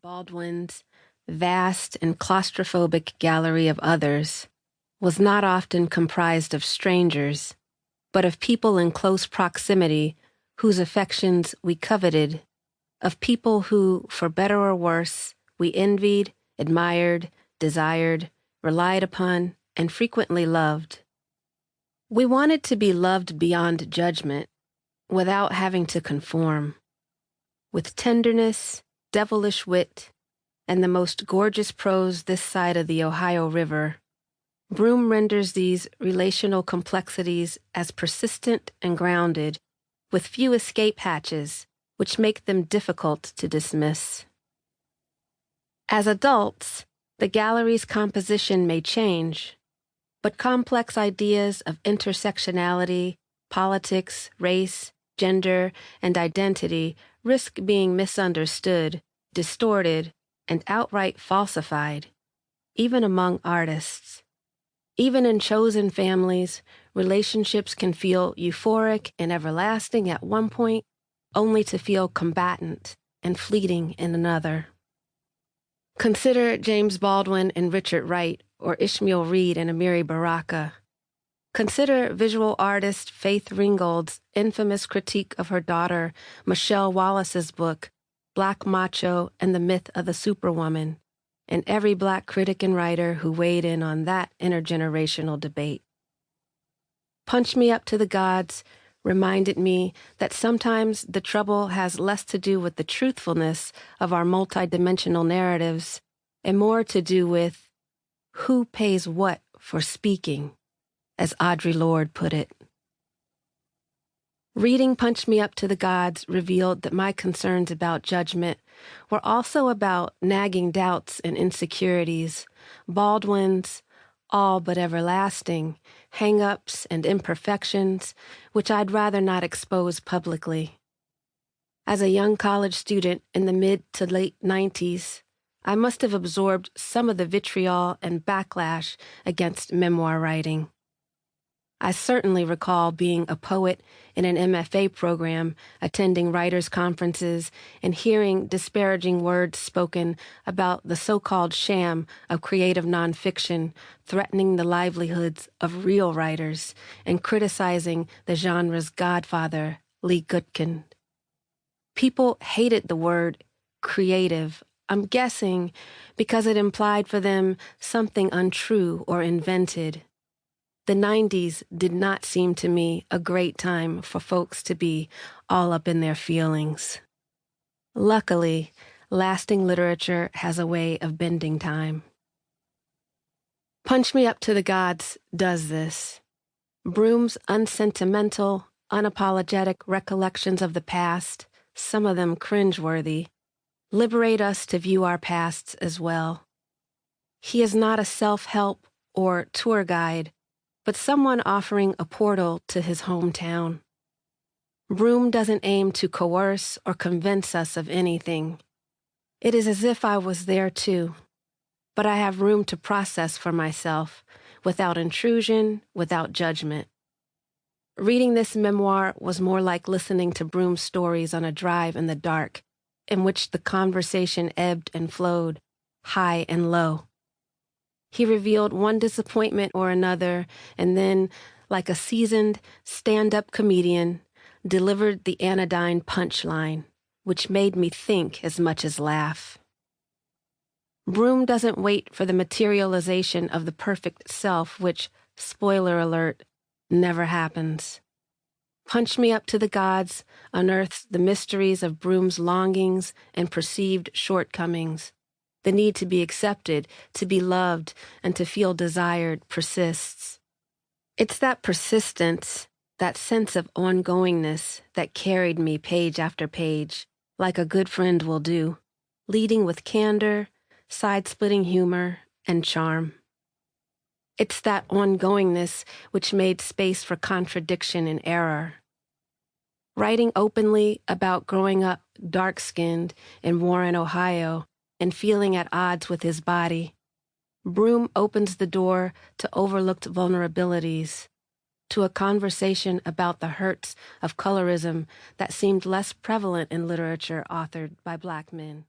Baldwin's vast and claustrophobic gallery of others was not often comprised of strangers, but of people in close proximity whose affections we coveted, of people who, for better or worse, we envied, admired, desired, relied upon, and frequently loved. We wanted to be loved beyond judgment, without having to conform. With tenderness, devilish wit, and the most gorgeous prose this side of the Ohio River, Broome renders these relational complexities as persistent and grounded, with few escape hatches, which make them difficult to dismiss. As adults, the gallery's composition may change, but complex ideas of intersectionality, politics, race, gender, and identity risk being misunderstood, distorted, and outright falsified, even among artists. Even in chosen families, relationships can feel euphoric and everlasting at one point, only to feel combatant and fleeting in another. Consider James Baldwin and Richard Wright, or Ishmael Reed and Amiri Baraka. Consider visual artist Faith Ringgold's infamous critique of her daughter Michelle Wallace's book, Black Macho and the Myth of the Superwoman, and every Black critic and writer who weighed in on that intergenerational debate. Punch Me Up to the Gods reminded me that sometimes the trouble has less to do with the truthfulness of our multidimensional narratives and more to do with who pays what for speaking, as Audre Lorde put it. Reading Punch Me Up to the Gods revealed that my concerns about judgment were also about nagging doubts and insecurities, Baldwin's all but everlasting hang-ups and imperfections, which I'd rather not expose publicly. As a young college student in the mid to late 90s, I must have absorbed some of the vitriol and backlash against memoir writing. I certainly recall being a poet in an MFA program, attending writers' conferences, and hearing disparaging words spoken about the so-called sham of creative nonfiction threatening the livelihoods of real writers and criticizing the genre's godfather, Lee Gutkind. People hated the word creative, I'm guessing because it implied for them something untrue or invented. The 90s did not seem to me a great time for folks to be all up in their feelings. Luckily, lasting literature has a way of bending time. Punch Me Up to the Gods does this. Broome's unsentimental, unapologetic recollections of the past, some of them cringeworthy, liberate us to view our pasts as well. He is not a self-help or tour guide, but someone offering a portal to his hometown. Broome doesn't aim to coerce or convince us of anything. It is as if I was there too, but I have room to process for myself, without intrusion, without judgment. Reading this memoir was more like listening to Broome's stories on a drive in the dark, in which the conversation ebbed and flowed, high and low. He revealed one disappointment or another, and then, like a seasoned, stand-up comedian, delivered the anodyne punchline, which made me think as much as laugh. Broome doesn't wait for the materialization of the perfect self, which, spoiler alert, never happens. Punch Me Up to the Gods unearths the mysteries of Broome's longings and perceived shortcomings. The need to be accepted, to be loved, and to feel desired persists. It's that persistence, that sense of ongoingness that carried me page after page, like a good friend will do, leading with candor, side-splitting humor, and charm. It's that ongoingness which made space for contradiction and error. Writing openly about growing up dark-skinned in Warren, Ohio, and feeling at odds with his body, Broome opens the door to overlooked vulnerabilities, to a conversation about the hurts of colorism that seemed less prevalent in literature authored by Black men.